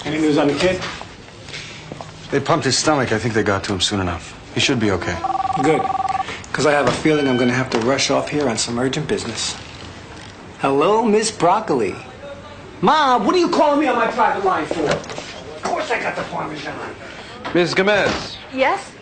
Any news on the kid? They pumped his stomach. I think they got to him soon enough. He should be okay. Good. Because I have a feeling I'm going to have to rush off here on some urgent business. Hello, Miss Broccoli. Mom, what are you calling me on my private line for? Of course I got the Parmesan. Ms. Gomez. Yes?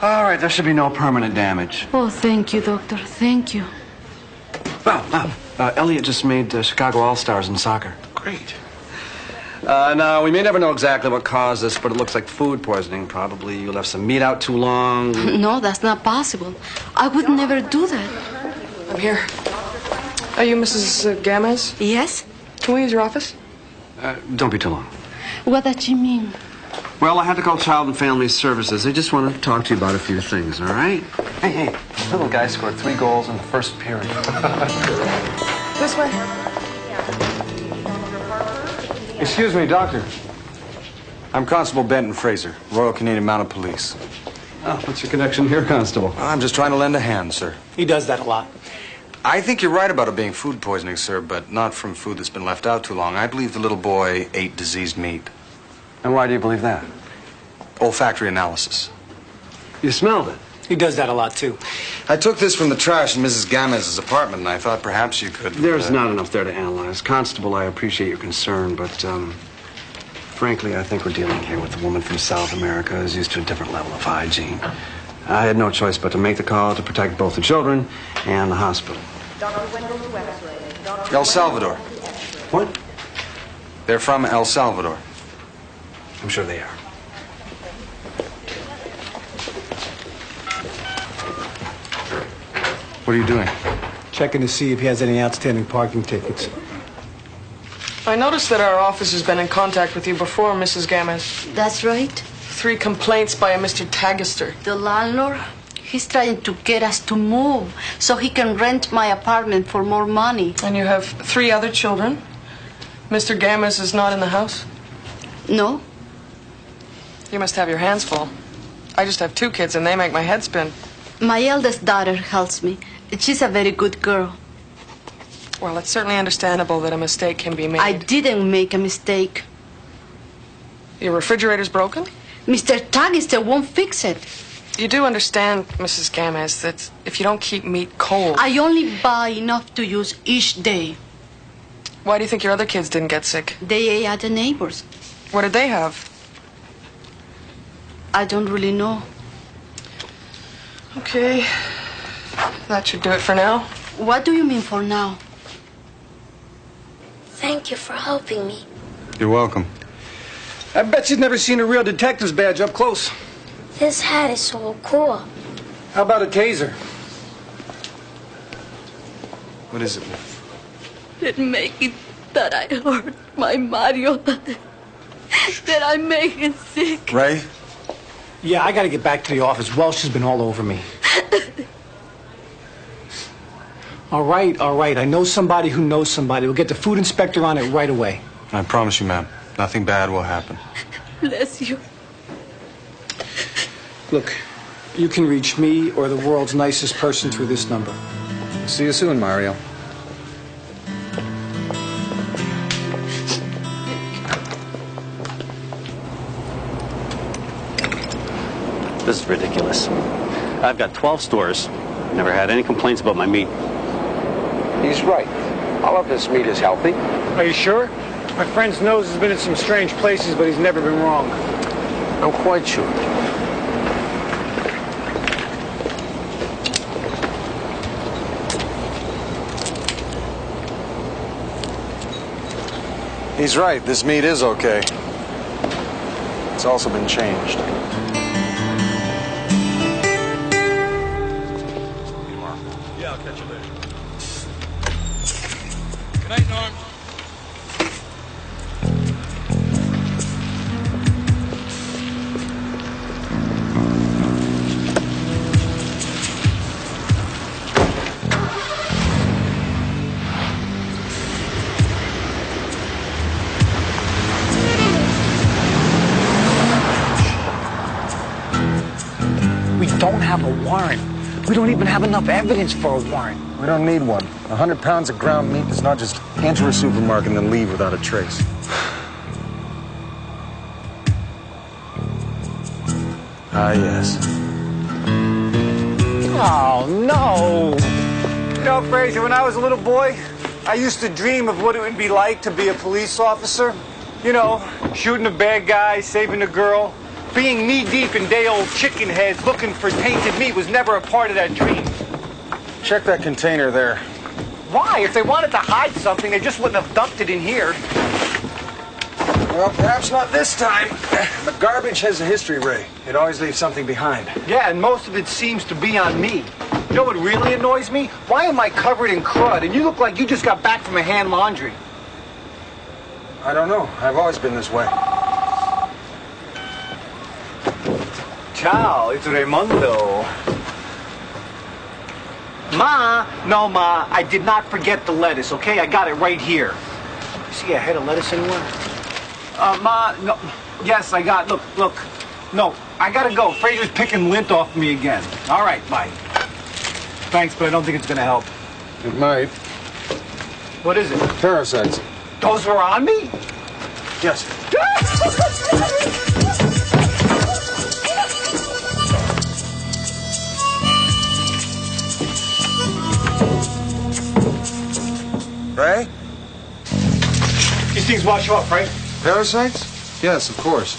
All right, there should be no permanent damage. Oh, thank you, doctor. Thank you. Wow. Elliot just made Chicago All-Stars in soccer. Great. Now, we may never know exactly what caused this, but it looks like food poisoning. Probably you left some meat out too long. No, that's not possible. I would never do that. I'm here. Are you Mrs. Gamez? Yes? Can we use your office? Don't be too long. What does she mean? Well, I had to call Child and Family Services. They just want to talk to you about a few things, all right? Hey, little guy scored 3 goals in the first period. This way. Excuse me, doctor. I'm Constable Benton Fraser, Royal Canadian Mounted Police. Oh, what's your connection here, Constable? I'm just trying to lend a hand, sir. He does that a lot. I think you're right about it being food poisoning, sir, but not from food that's been left out too long. I believe the little boy ate diseased meat. And why do you believe that? Olfactory analysis. You smelled it? He does that a lot, too. I took this from the trash in Mrs. Gamez's apartment, and I thought perhaps you could... There's not enough there to analyze. Constable, I appreciate your concern, but, frankly, I think we're dealing here with a woman from South America who's used to a different level of hygiene. I had no choice but to make the call to protect both the children and the hospital. El Salvador. What? They're from El Salvador. I'm sure they are. What are you doing? Checking to see if he has any outstanding parking tickets. I noticed that our office has been in contact with you before, Mrs. Gamez. That's right. 3 complaints by a Mr. Tagister. The landlord, he's trying to get us to move so he can rent my apartment for more money. And you have 3 other children. Mr. Gamez is not in the house. No? You must have your hands full. I just have 2 kids and they make my head spin. My eldest daughter helps me. She's a very good girl. Well, it's certainly understandable that a mistake can be made. I didn't make a mistake. Your refrigerator's broken? Mr. Tagister won't fix it. You do understand, Mrs. Gamez, that if you don't keep meat cold... I only buy enough to use each day. Why do you think your other kids didn't get sick? They ate at the neighbors. What did they have? I don't really know. Okay. That should do it for now. What do you mean for now? Thank you for helping me. You're welcome. I bet you've never seen a real detective's badge up close. This hat is so cool. How about a taser? What is it? It make it that I hurt my Mario, that I make him sick. Ray? Yeah, I gotta get back to the office. Welsh has been all over me. All right. I know somebody who knows somebody. We'll get the food inspector on it right away. I promise you, ma'am, nothing bad will happen. Bless you. Look, you can reach me or the world's nicest person through this number. See you soon, Mario. This is ridiculous. I've got 12 stores. Never had any complaints about my meat. He's right. All of this meat is healthy. Are you sure? My friend's nose has been in some strange places, but he's never been wrong. I'm quite sure. He's right. This meat is okay. It's also been changed. Yeah, I'll catch you later. Good night, Norm. We don't have a warrant. We don't even have enough evidence for a warrant. We don't need one. 100 pounds of ground meat does not just enter a supermarket and then leave without a trace. Ah, yes. Oh, no. You know, Fraser, when I was a little boy, I used to dream of what it would be like to be a police officer. You know, shooting a bad guy, saving a girl. Being knee-deep in day-old chicken heads looking for tainted meat was never a part of that dream. Check that container there. Why? If they wanted to hide something, they just wouldn't have dumped it in here. Well, perhaps not this time. But garbage has a history, Ray. It always leaves something behind. Yeah, and most of it seems to be on me. You know what really annoys me? Why am I covered in crud and you look like you just got back from a hand laundry? I don't know. I've always been this way. Ciao, it's Raimondo. Ma, no, Ma, I did not forget the lettuce, okay? I got it right here. You see a head of lettuce anywhere? Ma, no. Yes, I got, look. No, I gotta go. Fraser's picking lint off me again. All right, bye. Thanks, but I don't think it's gonna help. It might. What is it? Parasites. Those were on me? Yes. Ray? These things wash off, right? Parasites? Yes, of course.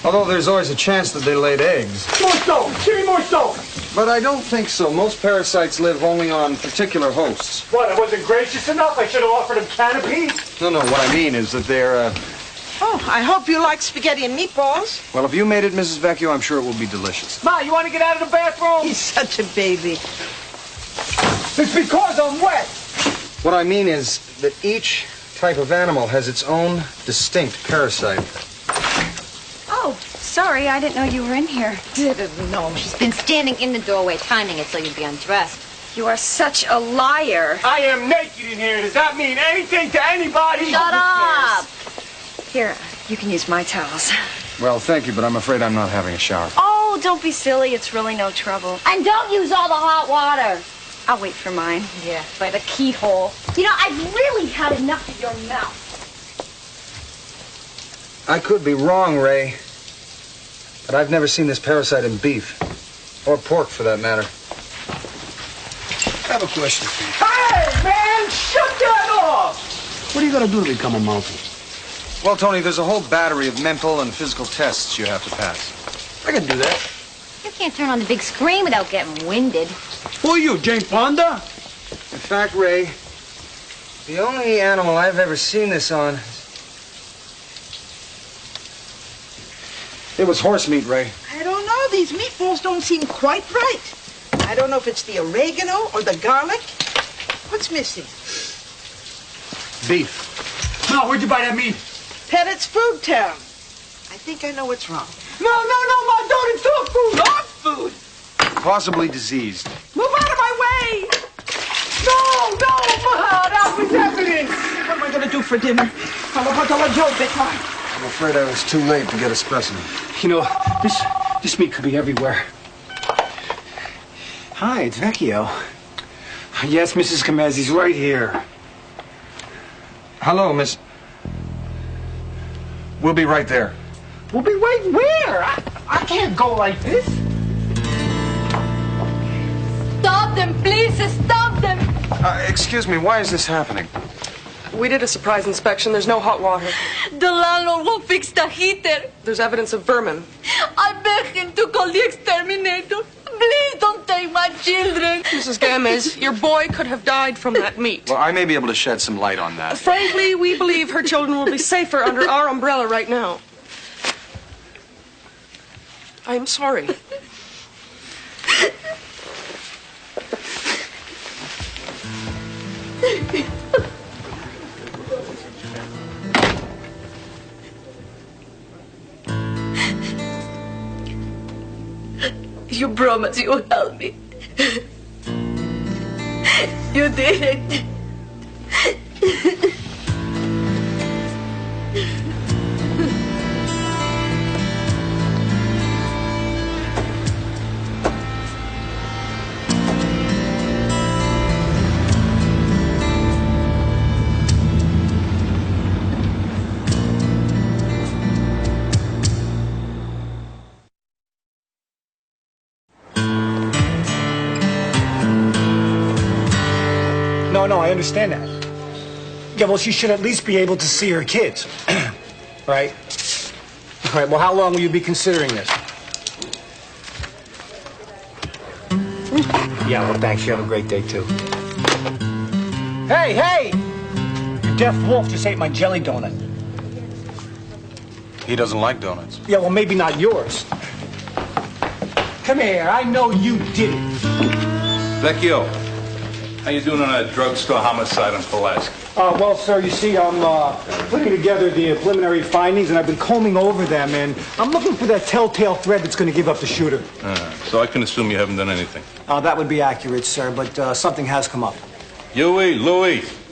Although there's always a chance that they laid eggs. More soap! Give me more soap! But I don't think so. Most parasites live only on particular hosts. What, I wasn't gracious enough? I should have offered them canapes? No, what I mean is that they're, Oh, I hope you like spaghetti and meatballs. Well, if you made it, Mrs. Vecchio, I'm sure it will be delicious. Ma, you want to get out of the bathroom? He's such a baby. It's because I'm wet. What I mean is that each type of animal has its own distinct parasite. Oh, sorry, I didn't know you were in here. Didn't know. She's been standing in the doorway timing it so you'd be undressed. You are such a liar. I am naked in here. Does that mean anything to anybody? Shut up! Here, you can use my towels. Well, thank you, but I'm afraid I'm not having a shower. Oh, don't be silly. It's really no trouble. And don't use all the hot water. I'll wait for mine. Yeah, by the keyhole. You know, I've really had enough of your mouth. I could be wrong, Ray, but I've never seen this parasite in beef, or pork for that matter. I have a question for you. Hey, man! Shut that off! What are you gonna do to become a mountain? Well, Tony, there's a whole battery of mental and physical tests you have to pass. I can do that. You can't turn on the big screen without getting winded. Who are you, Jane Fonda? In fact, Ray, the only animal I've ever seen this on, it was horse meat, Ray. I don't know. These meatballs don't seem quite right. I don't know if it's the oregano or the garlic. What's missing? Beef. Ma, where'd you buy that meat? Pettit's Food Town. I think I know what's wrong. No, Ma, don't. It's dog food. Dog food. Possibly diseased. Move out of my way! No, Ma, that was evidence. What am I going to do for dinner? I'm afraid I was too late to get a specimen. You know, this meat could be everywhere. Hi, it's Vecchio. Yes, Mrs. Camezzi's right here. Hello, Miss. We'll be right there. We'll be right where? I can't go like this. Stop them, please, stop them! Excuse me, why is this happening? We did a surprise inspection. There's no hot water. The landlord won't fix the heater. There's evidence of vermin. I beg him to call the exterminator. Please don't take my children. Mrs. Gamez, your boy could have died from that meat. Well, I may be able to shed some light on that. Frankly, we believe her children will be safer under our umbrella right now. I'm sorry. You promise you'll help me. You did it. understand that. Yeah, well, she should at least be able to see her kids. Right? All right, well, how long will you be considering this? Yeah, well, thanks. You have a great day, too. Hey, hey! Your deaf wolf just ate my jelly donut. He doesn't like donuts. Yeah, well, maybe not yours. Come here. I know you did it. Vecchio, how you doing on that drugstore homicide on Pulaski? Well, sir, you see, I'm putting together the preliminary findings, and I've been combing over them, and I'm looking for that telltale thread that's going to give up the shooter. So I can assume you haven't done anything. That would be accurate, sir, but something has come up. Louis.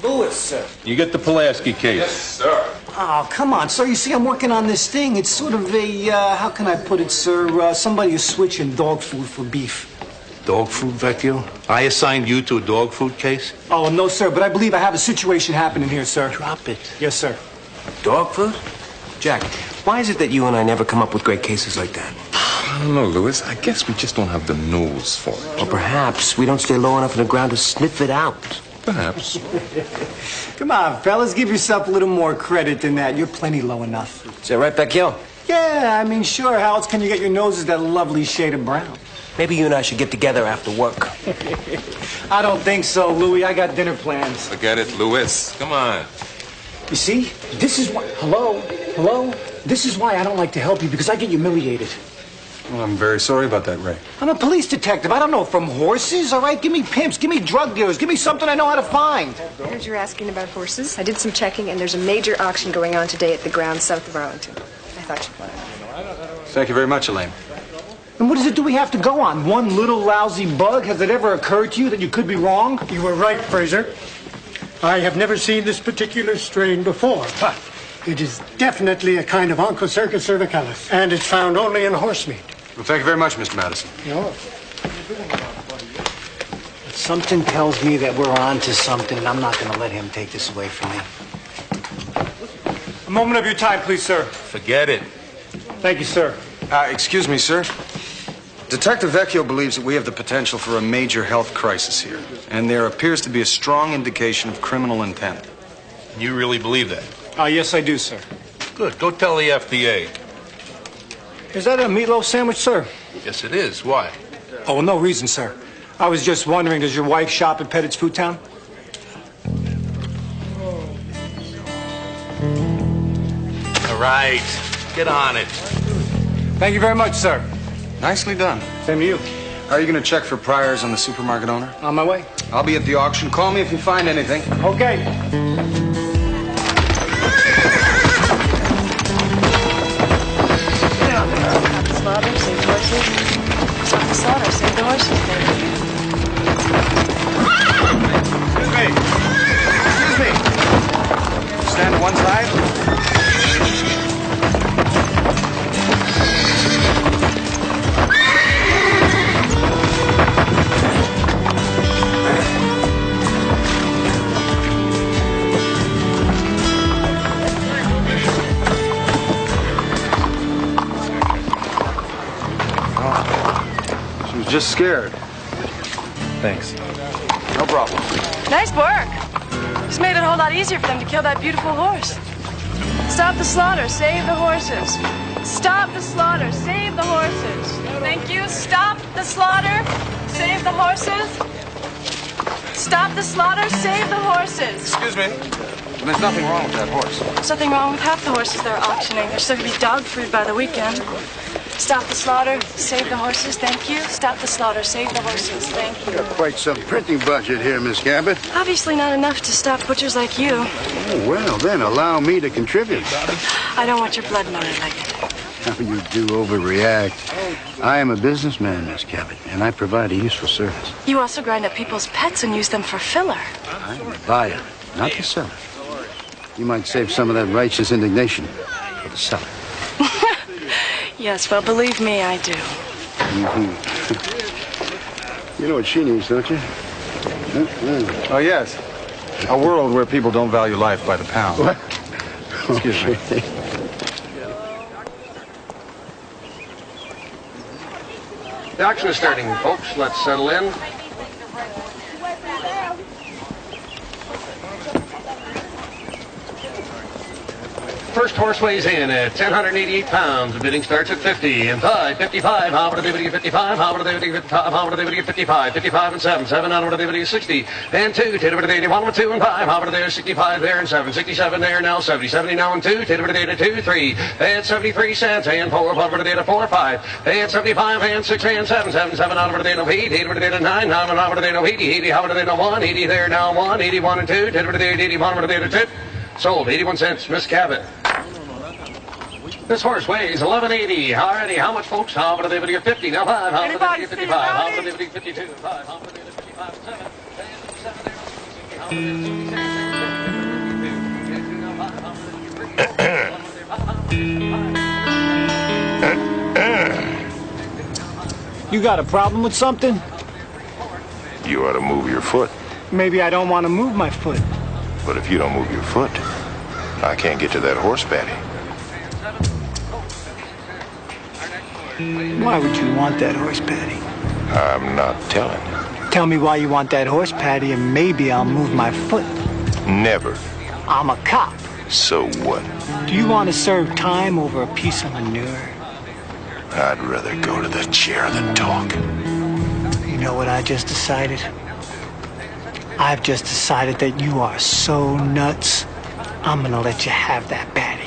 Louis, sir. You get the Pulaski case. Yes, sir. Oh, come on, sir. You see, I'm working on this thing. It's sort of a, how can I put it, sir? Somebody is switching dog food for beef. Dog food, Vecchio? I assigned you to a dog food case? Oh, no, sir, but I believe I have a situation happening here, sir. Drop it. Yes, sir. Dog food? Jack, why is it that you and I never come up with great cases like that? I don't know, Louis. I guess we just don't have the nose for it. Or perhaps we don't stay low enough in the ground to sniff it out. Perhaps. Come on, fellas, give yourself a little more credit than that. You're plenty low enough. Is that right, Vecchio? Yeah, I mean, sure. How else can you get your noses that lovely shade of brown? Maybe you and I should get together after work. I don't think so, Louis. I got dinner plans. Forget it, Louis. Come on. You see, this is why... Hello? This is why I don't like to help you, because I get humiliated. Well, I'm very sorry about that, Ray. I'm a police detective. I don't know from horses, all right? Give me pimps, give me drug dealers, give me something I know how to find. I heard you're asking about horses. I did some checking, and there's a major auction going on today at the grounds south of Arlington. I thought you'd want to know. Thank you very much, Elaine. And what is it do we have to go on? One little lousy bug? Has it ever occurred to you that you could be wrong? You were right, Fraser. I have never seen this particular strain before. But it is definitely a kind of Onchocercus cervicalis, and it's found only in horse meat. Well, thank you very much, Mr. Madison. No. Something tells me that we're on to something, and I'm not going to let him take this away from me. A moment of your time, please, sir. Forget it. Thank you, sir. Excuse me, sir. Detective Vecchio believes that we have the potential for a major health crisis here, and there appears to be a strong indication of criminal intent. You really believe that? Yes, I do, sir. Good. Go tell the FDA. Is that a meatloaf sandwich, sir? Yes, it is. Why? Oh, well, no reason, sir. I was just wondering, does your wife shop at Pettit's Food Town? All right. Get on it. Thank you very much, sir. Nicely done. Same to you. Are you going to check for priors on the supermarket owner? On my way. I'll be at the auction. Call me if you find anything. Okay. Slaughter, save the horses. Stop the slaughter, save the horses, baby. Excuse me. Stand to one side. Just scared. Thanks. No problem. Nice work. Just made it a whole lot easier for them to kill that beautiful horse. Stop the slaughter, save the horses. Stop the slaughter, save the horses. Thank you. Stop the slaughter, save the horses. Stop the slaughter, save the horses. Excuse me. There's nothing wrong with that horse. There's nothing wrong with half the horses they're auctioning. They're still going to be dog food by the weekend. Stop the slaughter, save the horses, thank you. Stop the slaughter, save the horses, thank you. Got quite some printing budget here, Miss Cabot. Obviously not enough to stop butchers like you. Oh, well, then allow me to contribute. I don't want your blood money, Leggett. How you do overreact. I am a businessman, Miss Cabot, and I provide a useful service. You also grind up people's pets and use them for filler. I'm the buyer, not the seller. You might save some of that righteous indignation for the seller. Yes, well, believe me, I do. Mm-hmm. You know what she needs, don't you? Oh, yes. A world where people don't value life by the pound. What? Excuse me. The auction is starting, folks. Let's settle in. first horse weighs in at 1,088 pounds. The bidding starts at 50. And 5, 55, how about a dividend 55, how about a dividend 55, how about a dividend 55, 55 and 7, 7, how about a dividend 60, and 2, dividend 81, 2 and 5, how about a there, 65 there, and 7, 67 there, now 70, 70 now, and 2, dividend 2, 3, and 73 cents, and 4, how about a data 4, 5, and 75, and 6, and 7, 7, 7, out of a data 8, dividend 9, now, and out of a data 80, 80, how about a data 1, 80 there, now 1, 81 and 2, dividend 81, a data 2. Sold, 81 cents, Miss Cabot. This horse weighs 1180. Alrighty, how much, folks? How about a dividend 50? Now 5. How about a dividend 55? How about a dividend 52? 5. How about a dividend 55? 7. You got a problem with something? You ought to move your foot. Maybe I don't want to move my foot. But if you don't move your foot, I can't get to that horse patty. Why would you want that horse patty? I'm not telling. Tell me why you want that horse patty and maybe I'll move my foot. Never. I'm a cop. So what? Do you want to serve time over a piece of manure? I'd rather go to the chair than talk. You know what I just decided? I've just decided that you are so nuts, I'm gonna let you have that patty.